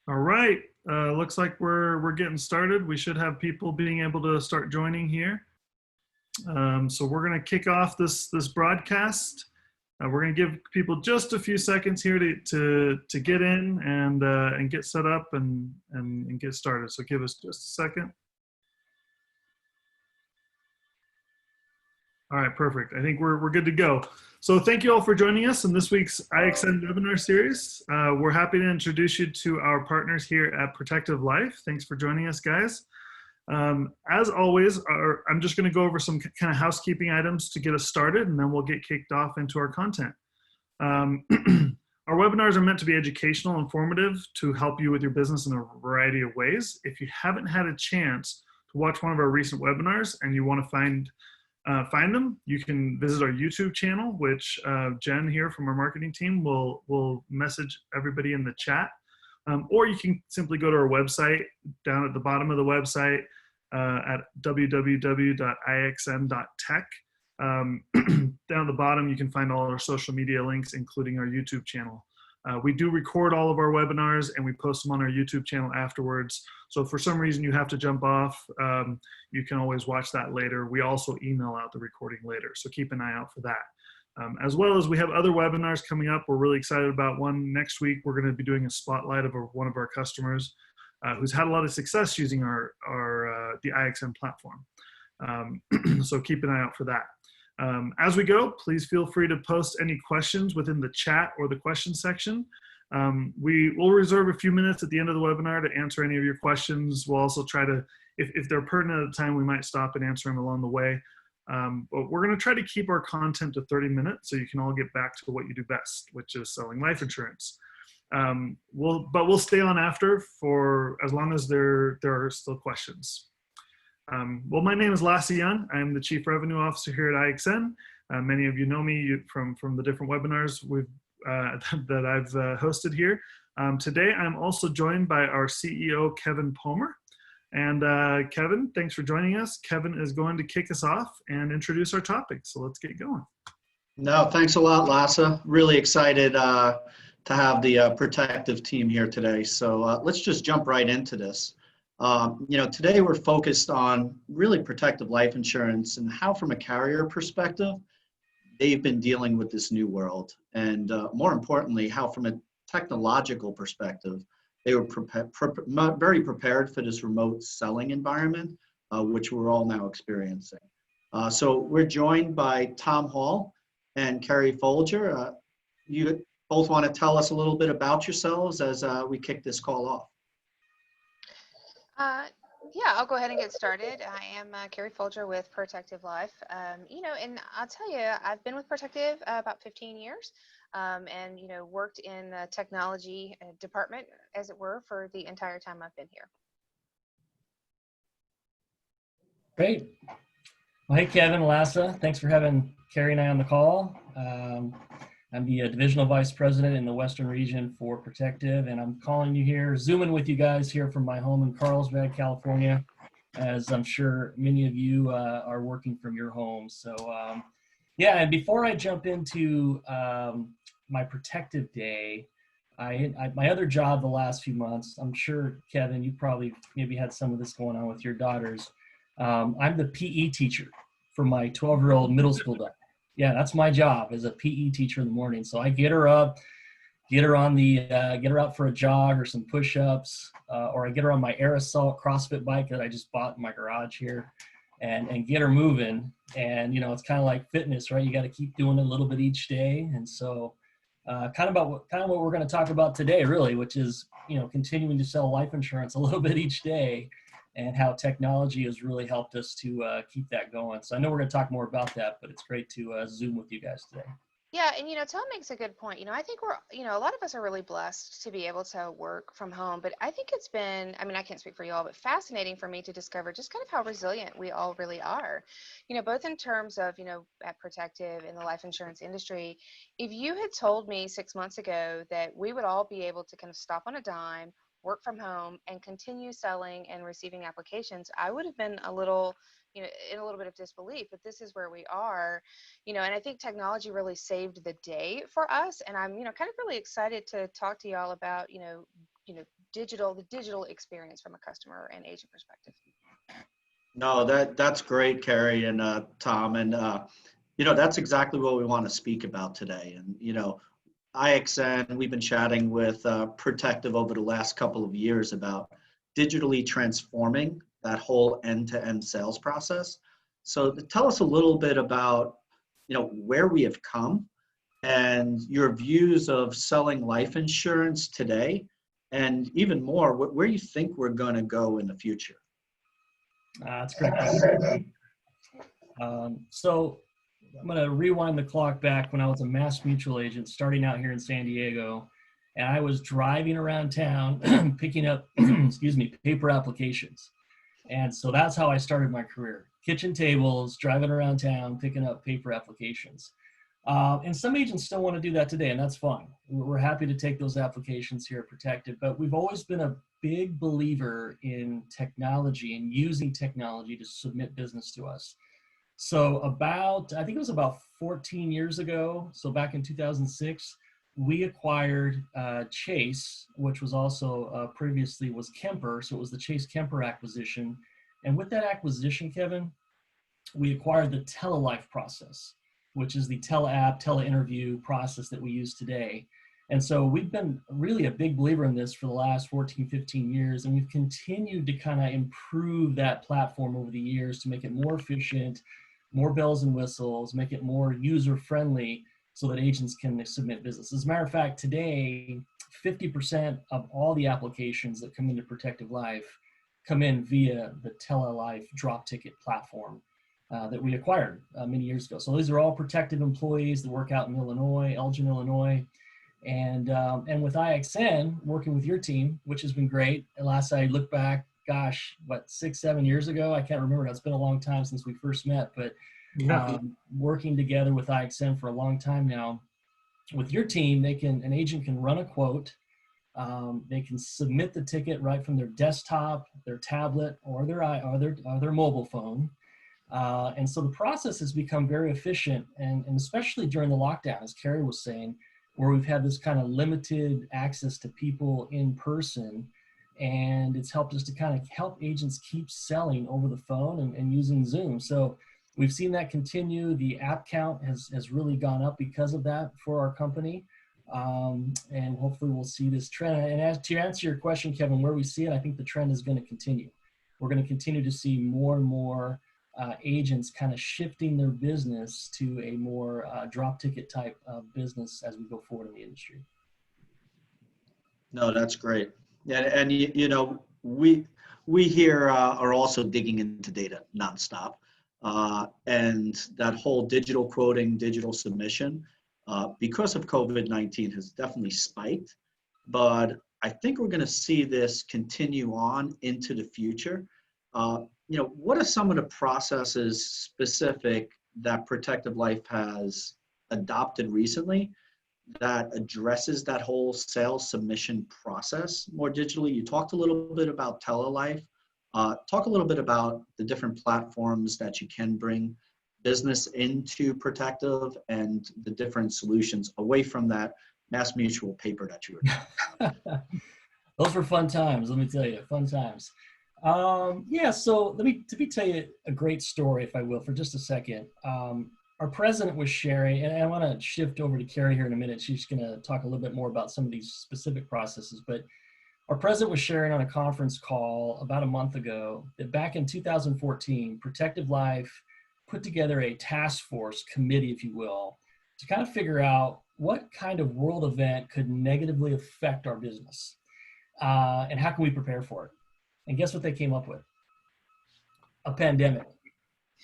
All right. Looks like we're getting started. We should have people being able to start joining here. So we're going to kick off this broadcast. We're going to give people just a few seconds here to get in and get set up and get started. So give us just a second. All right, perfect. I think we're good to go. So thank you all for joining us in this week's IXN webinar series. We're happy to introduce you to our partners here at Protective Life. Thanks for joining us, guys. As always, I'm just going to go over some kind of housekeeping items to get us started, and then we'll get kicked off into our content. Our webinars are meant to be educational, informative, to help you with your business in a variety of ways. If you haven't had a chance to watch one of our recent webinars and you want to find them, you can visit our YouTube channel, which Jen here from our marketing team will message everybody in the chat. Or you can simply go to our website down at the bottom of the website at www.ixn.tech. Down at the bottom, you can find all our social media links, including our YouTube channel. We do record all of our webinars and we post them on our YouTube channel afterwards. So if for some reason you have to jump off, you can always watch that later. We also email out the recording later, so keep an eye out for that. As well as we have other webinars coming up. We're really excited about one next week. We're going to be doing a spotlight of one of our customers who's had a lot of success using the IXN platform. So keep an eye out for that. As we go, please feel free to post any questions within the chat or the question section. We will reserve a few minutes at the end of the webinar to answer any of your questions. We'll also try to, if they're pertinent at the time, we might stop and answer them along the way. But we're going to try to keep our content to 30 minutes so you can all get back to what you do best, which is selling life insurance. We'll stay on after for as long as there are still questions. Well, my name is Lasse Ljung. I'm the Chief Revenue Officer here at IXN. Many of you know me from the different webinars that I've hosted here. Today, I'm also joined by our CEO, Kevin Pohmer. And Kevin, thanks for joining us. Kevin is going to kick us off and introduce our topic. So let's get going. No, thanks a lot, Lasse. Really excited to have the Protective team here today. So let's just jump right into this. Today we're focused on really Protective life insurance and how, from a carrier perspective, they've been dealing with this new world. And more importantly, how from a technological perspective, they were very prepared for this remote selling environment, which we're all now experiencing. So we're joined by Tom Hall and Carrie Folger. You both want to tell us a little bit about yourselves as we kick this call off. Yeah, I'll go ahead and get started. I am Carrie Folger with Protective Life. And I'll tell you, I've been with Protective about 15 years. And worked in the technology department, as it were, for the entire time I've been here. Great. Well, hey, Kevin, Lasse, thanks for having Carrie and I on the call. I'm the Divisional Vice President in the Western region for Protective, and I'm calling you here, zooming with you guys here from my home in Carlsbad, California, as I'm sure many of you are working from your homes. So, yeah, and before I jump into my Protective day, my other job the last few months, I'm sure, Kevin, you probably maybe had some of this going on with your daughters. I'm the PE teacher for my 12-year-old middle school daughter. Yeah, that's my job as a PE teacher in the morning. So I get her up, get her out for a jog or some push-ups, or I get her on my Air Assault CrossFit bike that I just bought in my garage here, and get her moving. And it's kind of like fitness, right? You got to keep doing it a little bit each day. And so kind of what we're going to talk about today, really, which is continuing to sell life insurance a little bit each day, and how technology has really helped us to keep that going. So I know we're going to talk more about that, but it's great to Zoom with you guys today. Yeah, and Tom makes a good point. I think we're, a lot of us are really blessed to be able to work from home, but I think it's been, I can't speak for you all, but fascinating for me to discover just kind of how resilient we all really are. Both in terms of, at Protective in the life insurance industry. If you had told me 6 months ago that we would all be able to kind of stop on a dime, work from home, and continue selling and receiving applications, I would have been a little, in a little bit of disbelief, but this is where we are, and I think technology really saved the day for us. And I'm, kind of really excited to talk to y'all about, the digital experience from a customer and agent perspective. No, that's great, Carrie and Tom, and that's exactly what we want to speak about today. And IXN, we've been chatting with Protective over the last couple of years about digitally transforming that whole end-to-end sales process. So tell us a little bit about where we have come and your views of selling life insurance today, and even more, where you think we're going to go in the future. That's a great question. So I'm going to rewind the clock back when I was a Mass Mutual agent starting out here in San Diego, and I was driving around town picking up, paper applications. And so that's how I started my career. Kitchen tables, driving around town, picking up paper applications. And some agents still want to do that today, and that's fine. We're happy to take those applications here at Protective, but we've always been a big believer in technology and using technology to submit business to us. So I think it was about 14 years ago, so back in 2006, we acquired Chase, which was also previously was Kemper, so it was the Chase Kemper acquisition. And with that acquisition, Kevin, we acquired the TeleLife process, which is the tele-app, tele-interview process that we use today. And so we've been really a big believer in this for the last 14, 15 years, and we've continued to kind of improve that platform over the years to make it more efficient, more bells and whistles, make it more user-friendly so that agents can submit business. As a matter of fact, today, 50% of all the applications that come into Protective Life come in via the TeleLife drop ticket platform that we acquired many years ago. So these are all Protective employees that work out in Illinois, Elgin, Illinois. And with IXN, working with your team, which has been great. And last I look back, gosh, 6, 7 years ago? I can't remember. It's been a long time since we first met, but working together with IXN for a long time now. With your team, an agent can run a quote. They can submit the ticket right from their desktop, their tablet, or their mobile phone. And so the process has become very efficient, and especially during the lockdown, as Carrie was saying, where we've had this kind of limited access to people in person, and it's helped us to kind of help agents keep selling over the phone and using Zoom. So we've seen that continue. The app count has really gone up because of that for our company. And hopefully we'll see this trend. And to answer your question, Kevin, where we see it, I think the trend is going to continue. We're going to continue to see more and more agents kind of shifting their business to a more drop ticket type of business as we go forward in the industry. No, that's great. Yeah, and we here are also digging into data nonstop, and that whole digital quoting, digital submission, because of COVID-19 has definitely spiked, but I think we're going to see this continue on into the future. What are some of the processes specific that Protective Life has adopted recently that addresses that whole sales submission process more digitally? You talked a little bit about TeleLife. Talk a little bit about the different platforms that you can bring business into Protective and the different solutions away from that Mass Mutual paper that you were talking about. Those were fun times, let me tell you, fun times. So let me tell you a great story, if I will, for just a second. Our president was sharing, and I want to shift over to Carrie here in a minute. She's going to talk a little bit more about some of these specific processes, but our president was sharing on a conference call about a month ago that back in 2014, Protective Life put together a task force committee, if you will, to kind of figure out what kind of world event could negatively affect our business, and how can we prepare for it. And guess what they came up with? A pandemic.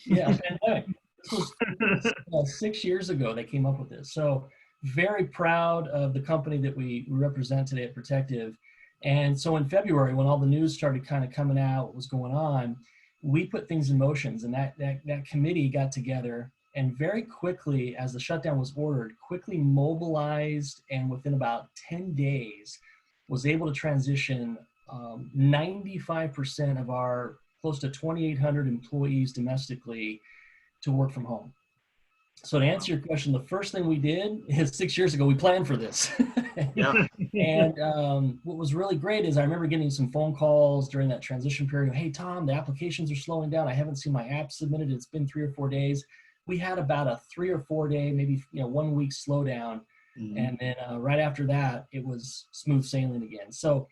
Yeah, a pandemic. This was 6 years ago they came up with this. So very proud of the company that we represent today at Protective. And so in February, when all the news started kind of coming out, what was going on, we put things in motions, and that committee got together and very quickly, as the shutdown was ordered, quickly mobilized, and within about 10 days was able to transition 95% of our close to 2,800 employees domestically to work from home. So to answer your question, the first thing we did is 6 years ago, we planned for this. Yeah. And what was really great is I remember getting some phone calls during that transition period. Hey, Tom, the applications are slowing down. I haven't seen my app submitted. It's been 3 or 4 days. We had about a 3 or 4 day, maybe 1 week slowdown. Mhm. And then right after that, it was smooth sailing again. So,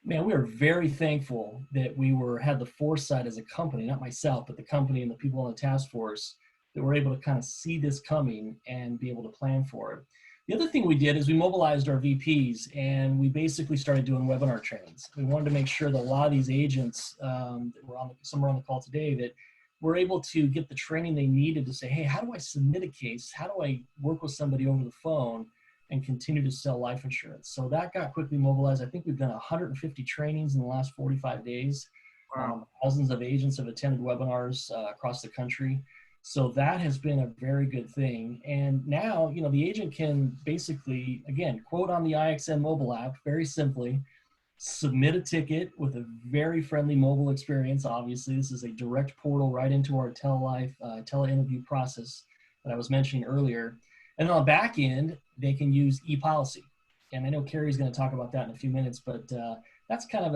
man, we are very thankful that we had the foresight as a company, not myself, but the company and the people on the task force, that were able to kind of see this coming and be able to plan for it. The other thing we did is we mobilized our VPs and we basically started doing webinar trainings. We wanted to make sure that a lot of these agents that were some are on the call today, that were able to get the training they needed to say, hey, how do I submit a case? How do I work with somebody over the phone and continue to sell life insurance? So that got quickly mobilized. I think we've done 150 trainings in the last 45 days. Wow. Thousands of agents have attended webinars across the country. So that has been a very good thing. And now, the agent can basically, again, quote on the IXN mobile app, very simply, submit a ticket with a very friendly mobile experience. Obviously, this is a direct portal right into our tele-interview process that I was mentioning earlier. And on the back end, they can use e-policy. And I know Carrie's going to talk about that in a few minutes, but that's kind of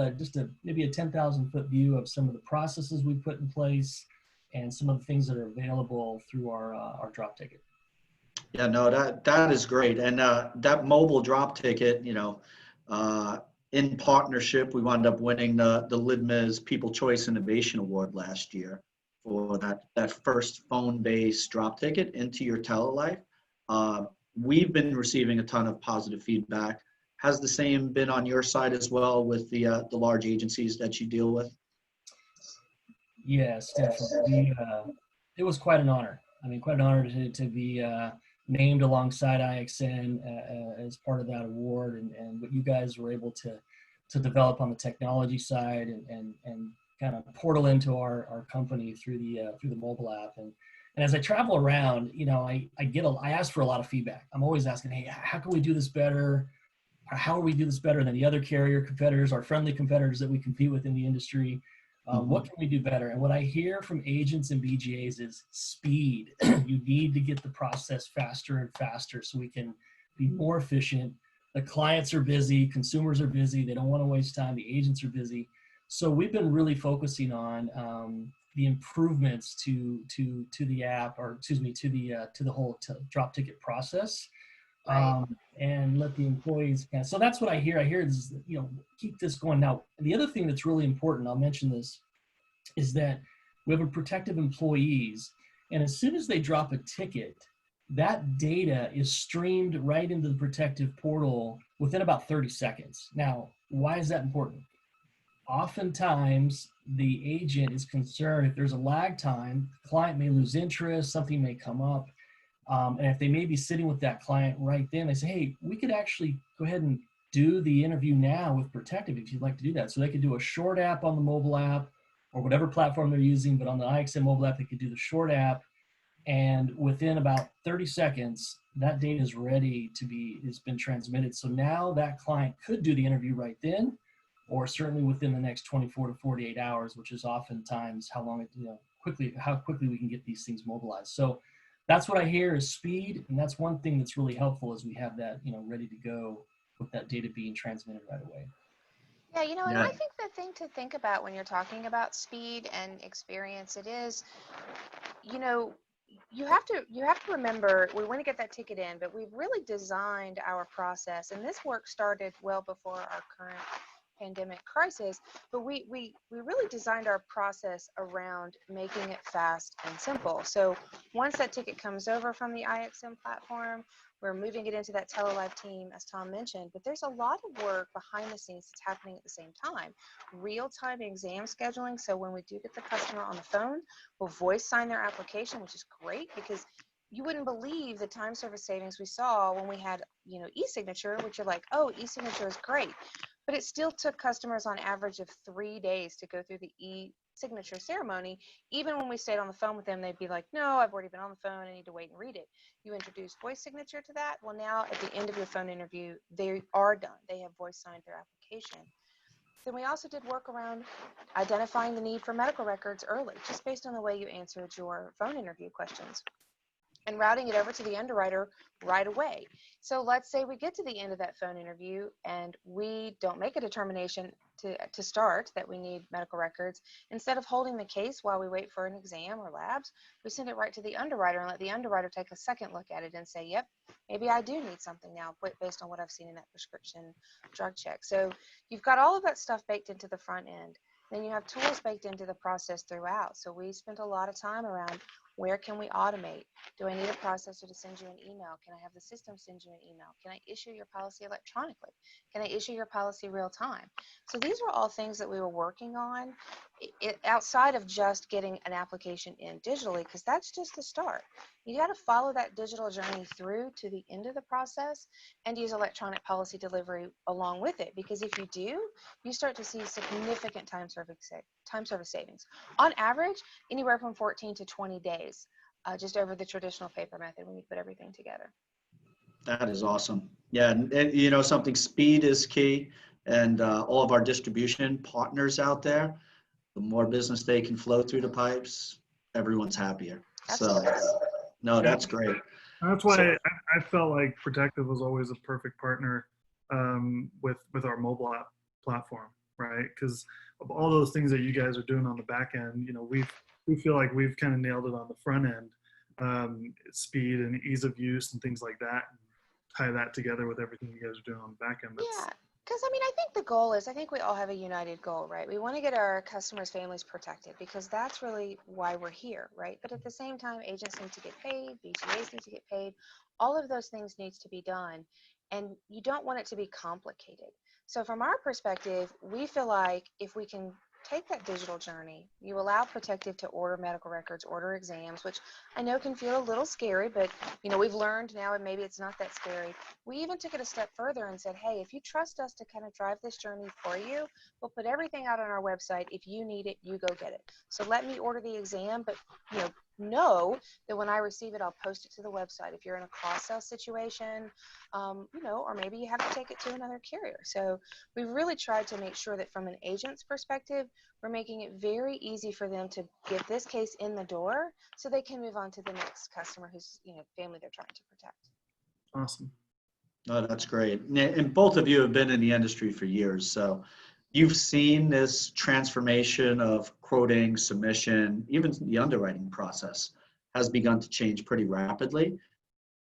maybe a 10,000 foot view of some of the processes we've put in place and some of the things that are available through our drop ticket. Yeah, no, that is great. And that mobile drop ticket, in partnership, we wound up winning the LIDMA's People Choice Innovation Award last year for that first phone-based drop ticket into your telelife. We've been receiving a ton of positive feedback. Has the same been on your side as well with the large agencies that you deal with? Yes, definitely. It was quite an honor. I mean, quite an honor to be named alongside IXN as part of that award, and what you guys were able to develop on the technology side and kind of portal into our company through the mobile app. And as I travel around, I ask for a lot of feedback. I'm always asking, hey, how can we do this better? How do we do this better than the other carrier competitors, our friendly competitors that we compete with in the industry? What can we do better? And what I hear from agents and BGAs is speed. You need to get the process faster and faster so we can be more efficient. The clients are busy, consumers are busy, they don't want to waste time, the agents are busy. So we've been really focusing on the improvements to the app, or excuse me, to the whole drop ticket process. And let the employees can. So that's what I hear. I hear is, keep this going. Now, the other thing that's really important, I'll mention this, is that we have a protective employees, and as soon as they drop a ticket, that data is streamed right into the protective portal within about 30 seconds. Now, why is that important? Oftentimes, the agent is concerned if there's a lag time, the client may lose interest, something may come up. And if they may be sitting with that client right then, they say, hey, we could actually go ahead and do the interview now with Protective if you'd like to do that. So they could do a short app on the mobile app or whatever platform they're using, but on the IXN mobile app, they could do the short app. And within about 30 seconds, that data is ready has been transmitted. So now that client could do the interview right then, or certainly within the next 24 to 48 hours, which is oftentimes how quickly we can get these things mobilized. So that's what I hear is speed, and that's one thing that's really helpful is we have that, ready to go with that data being transmitted right away. Yeah, and I think the thing to think about when you're talking about speed and experience, it is, you have to remember we want to get that ticket in, but we've really designed our process, and this work started well before our current pandemic crisis, but we really designed our process around making it fast and simple. So once that ticket comes over from the IXN platform, we're moving it into that telelive team, as Tom mentioned, but there's a lot of work behind the scenes that's happening at the same time. Real-time exam scheduling, so when we do get the customer on the phone, we'll voice sign their application, which is great because you wouldn't believe the time service savings we saw when we had, e-signature, which you're like, oh, e-signature is great. But it still took customers on average of 3 days to go through the e-signature ceremony. Even when we stayed on the phone with them, they'd be like, no, I've already been on the phone. I need to wait and read it. You introduce voice signature to that. Well, now at the end of your phone interview, they are done. They have voice signed their application. Then we also did work around identifying the need for medical records early, just based on the way you answered your phone interview questions. and routing it over to the underwriter right away. So let's say we get to the end of that phone interview and we don't make a determination to start that we need medical records. Instead of holding the case while we wait for an exam or labs, we send it right to the underwriter and let the underwriter take a second look at it and say, yep, maybe I do need something now based on what I've seen in that prescription drug check. So you've got all of that stuff baked into the front end. Then you have tools baked into the process throughout. So we spent a lot of time around where can we automate? Do I need a processor to send you an email? Can I have the system send you an email? Can I issue your policy electronically? Can I issue your policy real time? So these were all things that we were working on outside of just getting an application in digitally, because that's just the start. You got to follow that digital journey through to the end of the process and use electronic policy delivery along with it, because if you do, you start to see significant time service savings. On average, anywhere from 14 to 20 days, just over the traditional paper method when you put everything together. That is awesome. Yeah, and you know something, speed is key, and all of our distribution partners out there, the more business they can flow through the pipes, everyone's happier. Absolutely. So, no, that's great. That's why So, I felt like Protective was always a perfect partner with our mobile app platform, right? Because of all those things that you guys are doing on the back end, you know, we feel like we've kind of nailed it on the front end, speed and ease of use and things like that. And tie that together with everything you guys are doing on the back end. Yeah, because I mean, I think the goal is, I think we all have a united goal, right? We want to get our customers' families protected because that's really why we're here, right? But at the same time, agents need to get paid, BGAs need to get paid. All of those things needs to be done, and you don't want it to be complicated. So from our perspective, we feel like if we can take that digital journey, you allow Protective to order medical records, order exams, which I know can feel a little scary, but you know, we've learned now and maybe it's not that scary. We even took it a step further and said, hey, if you trust us to kind of drive this journey for you, we'll put everything out on our website. If you need it, you go get it. So let me order the exam, but know that when I receive it, I'll post it to the website. If you're in a cross-sell situation, or maybe you have to take it to another carrier. So we've really tried to make sure that from an agent's perspective, we're making it very easy for them to get this case in the door so they can move on to the next customer whose family they're trying to protect. Awesome. oh, that's great. And both of you have been in the industry for years, so you've seen this transformation of quoting, submission, even the underwriting process has begun to change pretty rapidly.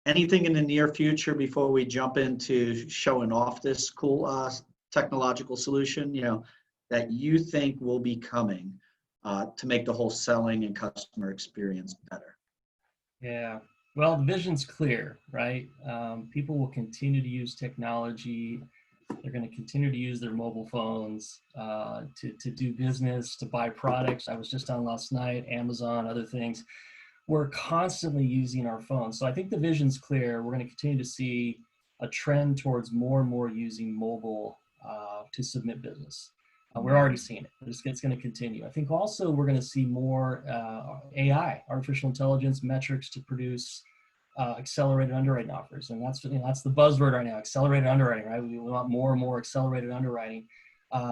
Anything in the near future before we jump into showing off this cool technological solution, that you think will be coming to make the whole selling and customer experience better? Yeah, well, the vision's clear, right? People will continue to use technology. They're going to continue to use their mobile phones to do business, to buy products. I was just on last night, Amazon, other things. We're constantly using our phones. So I think the vision's clear. We're going to continue to see a trend towards more and more using mobile to submit business. We're already seeing it. It's going to continue. I think also we're going to see more AI, artificial intelligence metrics to produce accelerated underwriting offers. And that's the buzzword right now, accelerated underwriting, right? We want more and more accelerated underwriting.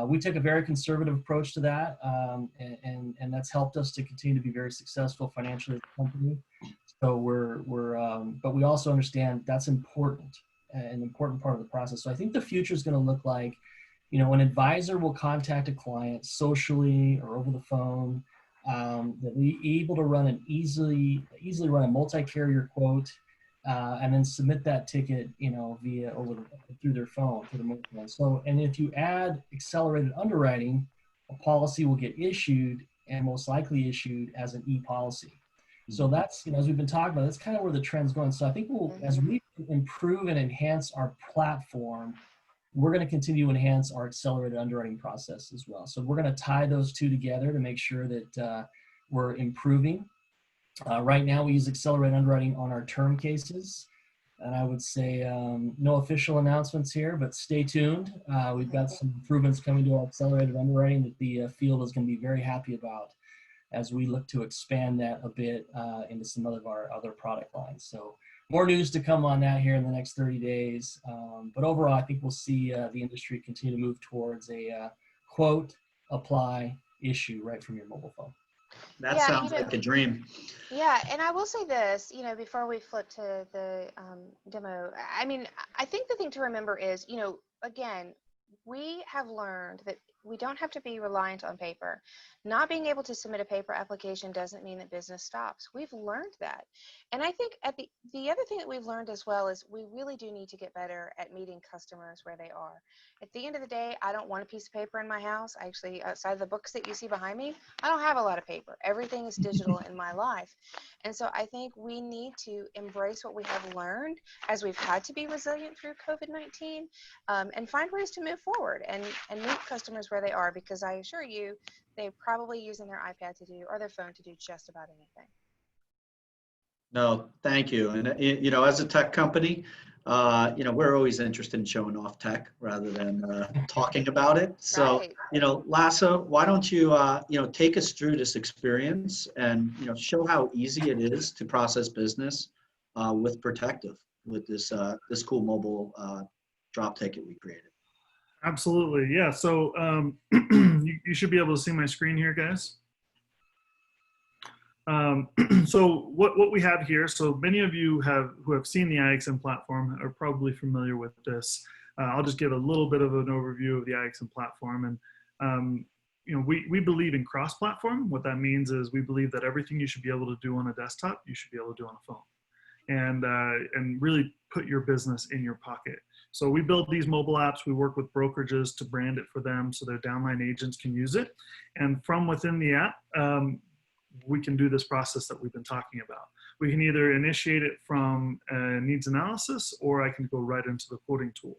We take a very conservative approach to that, and that's helped us to continue to be very successful financially as a company. So but we also understand that's important, an important part of the process. So I think the future is going to look like, an advisor will contact a client socially or over the phone, that we able to run an easily run a multi-carrier quote, and then submit that ticket, through their phone, through the mobile phone. So, and if you add accelerated underwriting, a policy will get issued and most likely issued as an e-policy. So that's, as we've been talking about, that's kind of where the trend's going. So I think as we improve and enhance our platform, we're going to continue to enhance our accelerated underwriting process as well. So we're going to tie those two together to make sure that we're improving. Right now, we use accelerated underwriting on our term cases. And I would say no official announcements here, but stay tuned. We've got some improvements coming to our accelerated underwriting that the field is going to be very happy about as we look to expand that a bit into some of our other product lines. So more news to come on that here in the next 30 days. But overall, I think we'll see the industry continue to move towards a quote, apply, issue right from your mobile phone. That Yeah, sounds like a dream. yeah, and I will say this, before we flip to the demo, I mean, I think the thing to remember is, again, we have learned that we don't have to be reliant on paper. Not being able to submit a paper application doesn't mean that business stops. We've learned that. And I think the other thing that we've learned as well is we really do need to get better at meeting customers where they are. At the end of the day, I don't want a piece of paper in my house. Actually, outside of the books that you see behind me, I don't have a lot of paper. Everything is digital in my life. And so I think we need to embrace what we have learned as we've had to be resilient through COVID-19, and find ways to move forward and meet customers where they are, because I assure you, they're probably using their iPad to do or their phone to do just about anything. No, thank you. And, as a tech company, we're always interested in showing off tech rather than talking about it. So, Right. Lasse, why don't you, take us through this experience and, show how easy it is to process business with Protective, with this cool mobile drop ticket we created. Absolutely. Yeah. So you should be able to see my screen here, guys. So what we have here, so many of you who have seen the IXN platform are probably familiar with this. I'll just give a little bit of an overview of the IXN platform. And we believe in cross-platform. What that means is we believe that everything you should be able to do on a desktop, you should be able to do on a phone, and really put your business in your pocket. So we build these mobile apps. We work with brokerages to brand it for them so their downline agents can use it. And from within the app, we can do this process that we've been talking about. We can either initiate it from a needs analysis, or I can go right into the quoting tool.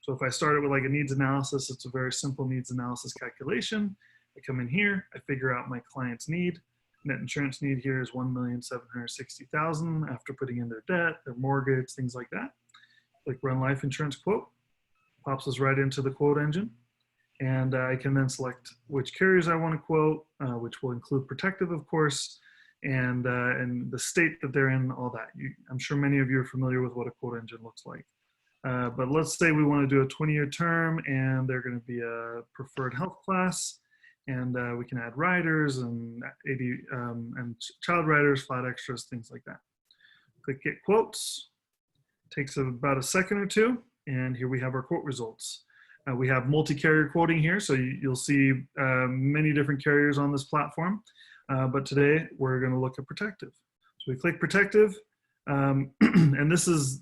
So if I started with like a needs analysis, it's a very simple needs analysis calculation. I come in here, I figure out my client's need. Net insurance need here is $1,760,000 after putting in their debt, their mortgage, things like that. Click run life insurance quote, pops us right into the quote engine. And I can then select which carriers I want to quote, which will include Protective, of course, and the state that they're in, all that. I'm sure many of you are familiar with what a quote engine looks like. But let's say we want to do a 20-year term, and they're going to be a preferred health class, and we can add riders and and child riders, flat extras, things like that. Click Get Quotes. Takes about a second or two, and here we have our quote results. We have multi-carrier quoting here, so you'll see many different carriers on this platform. But today we're going to look at Protective. So we click Protective, and this is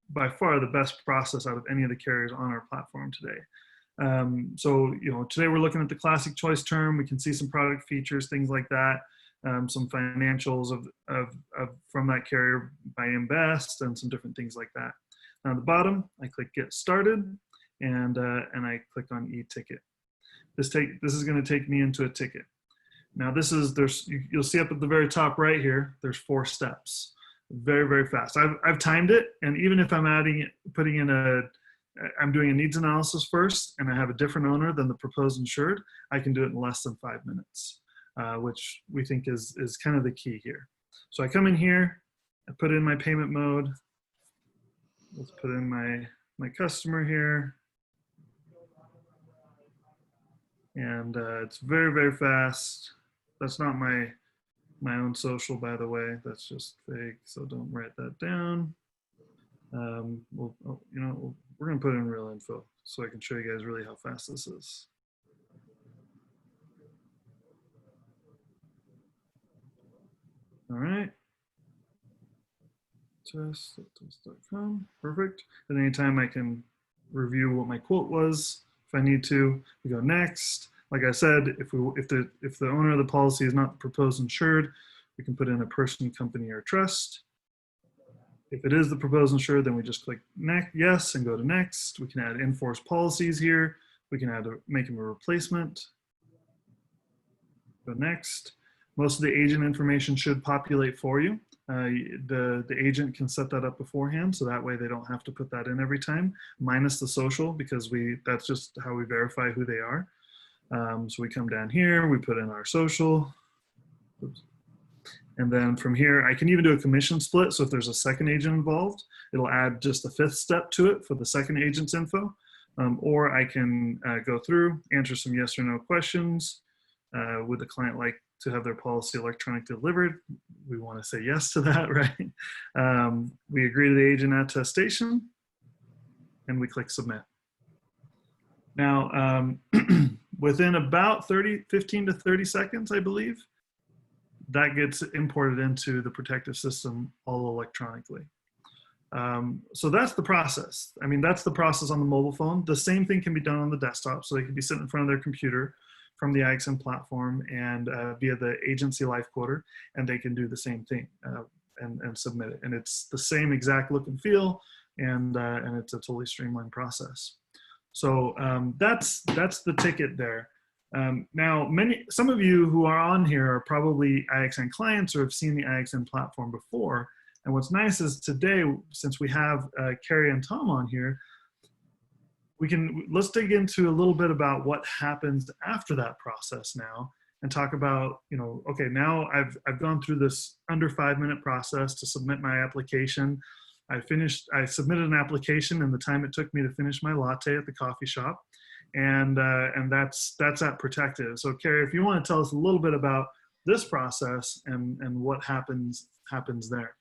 by far the best process out of any of the carriers on our platform today. So today we're looking at the classic choice term. We can see some product features, things like that. Some financials from that carrier by Invest, and some different things like that. Now at the bottom, I click Get Started, and I click on E-Ticket. This is going to take me into a ticket. Now you'll see up at the very top right here, there's 4 steps. Very, very fast. I've timed it, and even if I'm I'm doing a needs analysis first, and I have a different owner than the proposed insured, I can do it in less than 5 minutes. Which we think is kind of the key here. So I come in here, I put in my payment mode. Let's put in my customer here. And it's very, very fast. That's not my own social, by the way. That's just fake, so don't write that down. We're gonna put in real info so I can show you guys really how fast this is. All right. Test.com. Perfect. At any time I can review what my quote was if I need to. We go next. Like I said, if the owner of the policy is not the proposed insured, we can put in a person, company, or trust. If it is the proposed insured, then we just click yes and go to next. We can add in-force policies here. We can make them a replacement. Go next. Most of the agent information should populate for you. The agent can set that up beforehand, so that way they don't have to put that in every time, minus the social, because that's just how we verify who they are. So we come down here, we put in our social. Oops. And then from here, I can even do a commission split. So if there's a second agent involved, it'll add just a 5th step to it for the second agent's info. Or I can go through, answer some yes or no questions. Would the client like to have their policy electronically delivered. We want to say yes to that, right? We agree to the agent attestation, and we click submit. Now, within about 15 to 30 seconds, I believe, that gets imported into the Protective system all electronically. So that's the process. I mean, that's the process on the mobile phone. The same thing can be done on the desktop. So they can be sitting in front of their computer from the IXN platform and via the agency life quoter, and they can do the same thing and submit it. And it's the same exact look and feel, and it's a totally streamlined process. So that's the ticket there. Now, some of you who are on here are probably IXN clients or have seen the IXN platform before. And what's nice is today, since we have Carrie and Tom on here, let's dig into a little bit about what happens after that process now, and talk about, okay, now I've gone through this under 5-minute process to submit my application. I submitted an application in the time it took me to finish my latte at the coffee shop. And that's at Protective. So Carrie, if you want to tell us a little bit about this process and what happens there.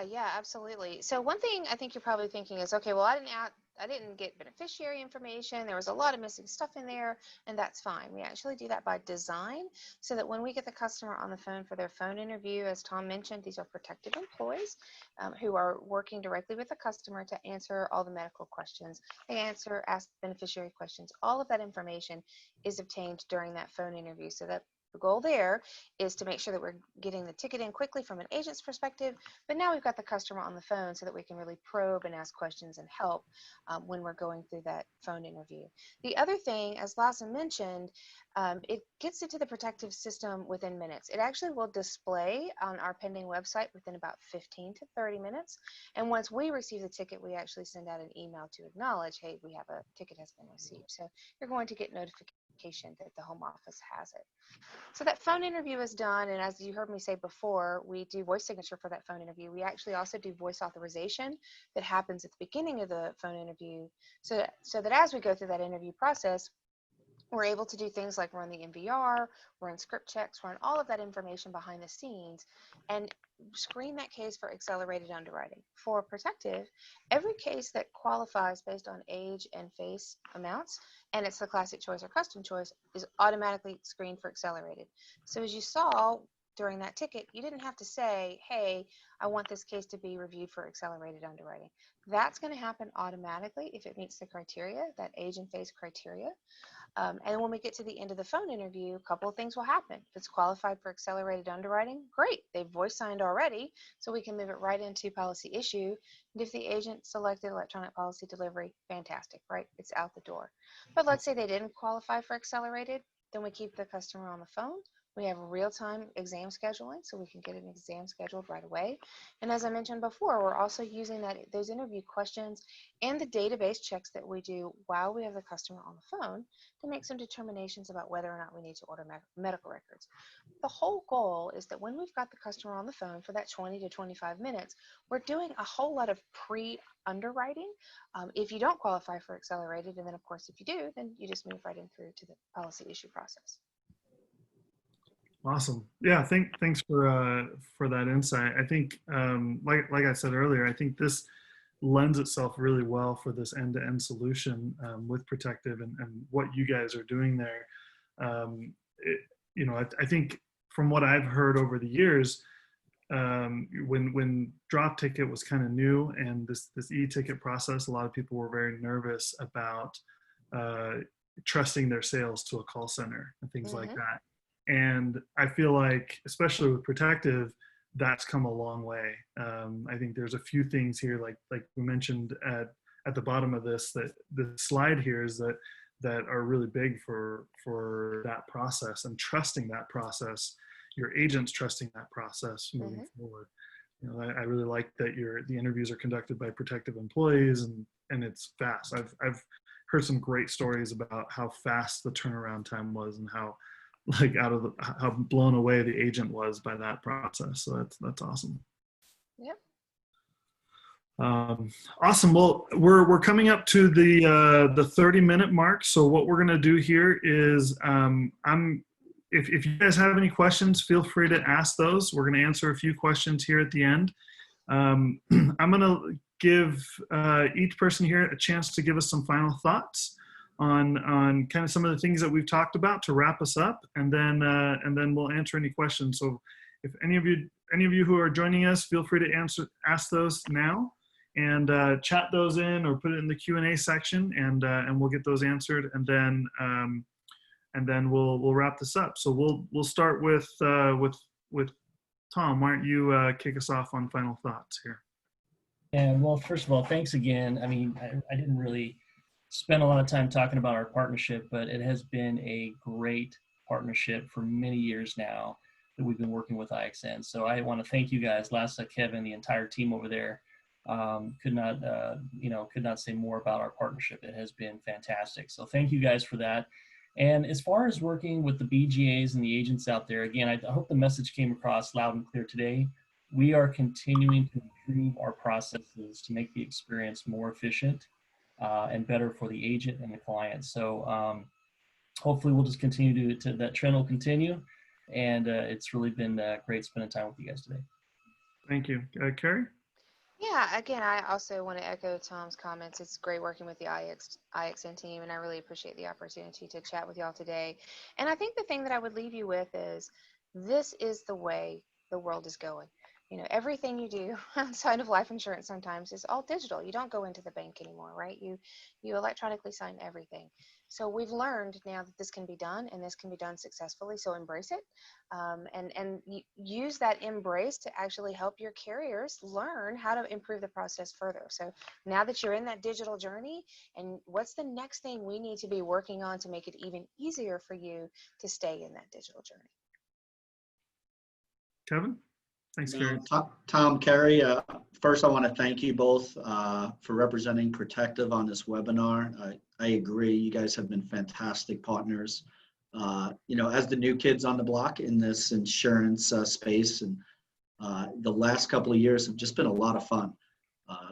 Yeah, absolutely. So one thing I think you're probably thinking is, okay, well, I didn't get beneficiary information. There was a lot of missing stuff in there, and that's fine. We actually do that by design, so that when we get the customer on the phone for their phone interview, as Tom mentioned, these are Protective employees who are working directly with the customer to answer all the medical questions. They ask beneficiary questions. All of that information is obtained during that phone interview, so that the goal there is to make sure that we're getting the ticket in quickly from an agent's perspective, but now we've got the customer on the phone so that we can really probe and ask questions and help when we're going through that phone interview. The other thing, as Lasse mentioned, it gets into the Protective system within minutes. It actually will display on our pending website within about 15 to 30 minutes. And once we receive the ticket, we actually send out an email to acknowledge, hey, we have a ticket has been received. So you're going to get notification that the home office has it. So that phone interview is done, and as you heard me say before, we do voice signature for that phone interview. We actually also do voice authorization that happens at the beginning of the phone interview, so that as we go through that interview process, we're able to do things like run the MVR, run script checks, run all of that information behind the scenes, and screen that case for accelerated underwriting. For Protective, every case that qualifies based on age and face amounts, and it's the classic choice or custom choice, is automatically screened for accelerated. So as you saw during that ticket, you didn't have to say, hey, I want this case to be reviewed for accelerated underwriting. That's going to happen automatically if it meets the criteria, that age and face criteria. And when we get to the end of the phone interview, a couple of things will happen. If it's qualified for accelerated underwriting, great. They've voice signed already, so we can move it right into policy issue. And if the agent selected electronic policy delivery, fantastic, right? It's out the door. But let's say they didn't qualify for accelerated, then we keep the customer on the phone. We have real-time exam scheduling, so we can get an exam scheduled right away. And as I mentioned before, we're also using those interview questions and the database checks that we do while we have the customer on the phone to make some determinations about whether or not we need to order medical records. The whole goal is that when we've got the customer on the phone for that 20 to 25 minutes, we're doing a whole lot of pre-underwriting if you don't qualify for accelerated, and then of course if you do, then you just move right in through to the policy issue process. Awesome. Yeah, thanks for that insight. I think, like I said earlier, I think this lends itself really well for this end-to-end solution with Protective and what you guys are doing there. I think from what I've heard over the years, when drop ticket was kind of new and this e-ticket process, a lot of people were very nervous about trusting their sales to a call center and things like that. And I feel like, especially with Protective, that's come a long way. I think there's a few things here, like we mentioned at the bottom of this, that the slide here is that are really big for that process and trusting that process, your agents trusting that process moving forward. I really like that the interviews are conducted by Protective employees and it's fast. I've heard some great stories about how fast the turnaround time was and how blown away the agent was by that process. So that's awesome. Yep. Awesome. Well, we're coming up to the 30-minute mark. So what we're going to do here is if you guys have any questions, feel free to ask those. We're going to answer a few questions here at the end. I'm going to give each person here a chance to give us some final thoughts on kind of some of the things that we've talked about to wrap us up, and then we'll answer any questions. So if any of you who are joining us, feel free to ask those now, and chat those in or put it in the Q&A section, and we'll get those answered, and then we'll wrap this up. So we'll start with Tom. Why don't you kick us off on final thoughts here? And well, first of all, thanks again. I mean, I didn't really spend a lot of time talking about our partnership, but it has been a great partnership for many years now that we've been working with IXN. So I want to thank you guys, Lasse, Kevin, the entire team over there. Could not say more about our partnership. It has been fantastic. So thank you guys for that. And as far as working with the BGAs and the agents out there, again, I hope the message came across loud and clear today. We are continuing to improve our processes to make the experience more efficient and better for the agent and the client. So hopefully we'll just continue to that trend will continue. And it's really been great spending time with you guys today. Thank you. Carrie? Yeah, again, I also want to echo Tom's comments. It's great working with the IXN team, and I really appreciate the opportunity to chat with y'all today. And I think the thing that I would leave you with is this is the way the world is going. You know, everything you do outside of life insurance sometimes is all digital. You don't go into the bank anymore, right? You electronically sign everything. So we've learned now that this can be done, and this can be done successfully. So embrace it, and use that embrace to actually help your carriers learn how to improve the process further. So now that you're in that digital journey, and what's the next thing we need to be working on to make it even easier for you to stay in that digital journey? Kevin? Thanks, Carrie. Tom, Carrie, first I want to thank you both for representing Protective on this webinar. I agree, you guys have been fantastic partners. You know, as the new kids on the block in this insurance space, and the last couple of years have just been a lot of fun.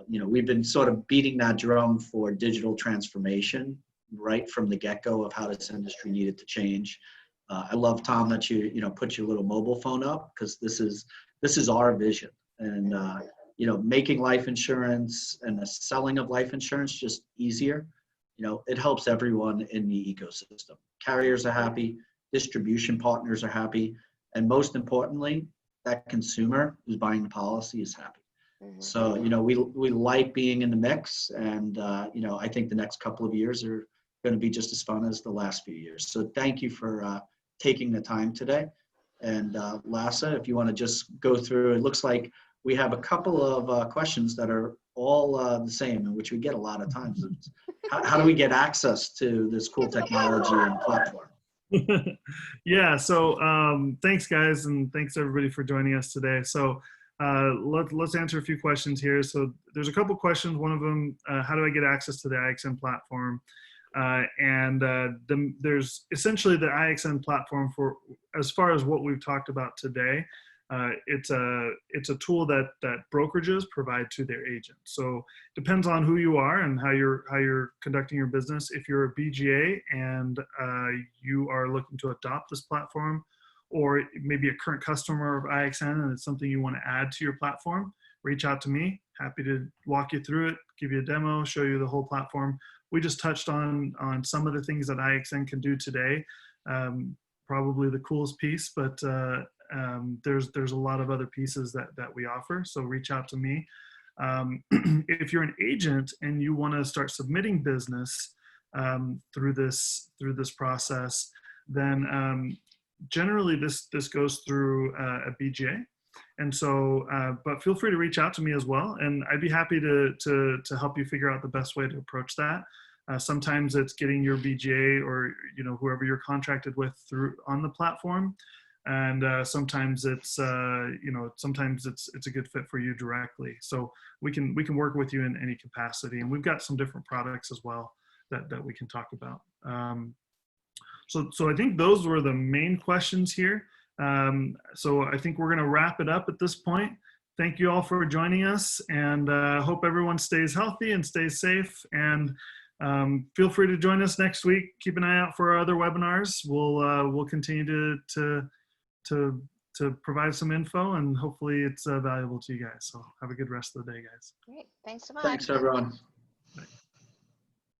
You know, we've been sort of beating that drum for digital transformation right from the get-go of how this industry needed to change. I love, Tom, that you put your little mobile phone up, because this is our vision, and you know, making life insurance and the selling of life insurance just easier. You know, it helps everyone in the ecosystem. Carriers are happy, distribution partners are happy, and most importantly, that consumer who's buying the policy is happy. So, you know, we like being in the mix, and you know, I think the next couple of years are going to be just as fun as the last few years. So thank you for taking the time today. And Lasse, if you want to just go through, it looks like we have a couple of questions that are all the same, and which we get a lot of times. How do we get access to this cool technology and platform? Yeah, so thanks guys, and thanks everybody for joining us today. So let's answer a few questions here. So there's a couple questions. One of them, how do I get access to the IXN platform? There's essentially the IXN platform for, as far as what we've talked about today, it's a tool that brokerages provide to their agents. So depends on who you are and how you're conducting your business. If you're a BGA and you are looking to adopt this platform, or maybe a current customer of IXN and it's something you want to add to your platform, reach out to me. Happy to walk you through it, give you a demo, show you the whole platform. We just touched on some of the things that IXN can do today. Probably the coolest piece, but there's a lot of other pieces that we offer. So reach out to me. If you're an agent and you want to start submitting business through this process, then generally this goes through a BGA. And so, but feel free to reach out to me as well, and I'd be happy to help you figure out the best way to approach that. Sometimes it's getting your BGA or whoever you're contracted with through on the platform, and sometimes it's sometimes it's a good fit for you directly. So we can work with you in any capacity, and we've got some different products as well that we can talk about. So I think those were the main questions here. So I think we're going to wrap it up at this point. Thank you all for joining us, and hope everyone stays healthy and stays safe. And Feel free to join us next week. Keep an eye out for our other webinars. We'll continue to provide some info, and hopefully it's valuable to you guys. So have a good rest of the day, guys. Great. Thanks so much. Thanks, everyone. Bye.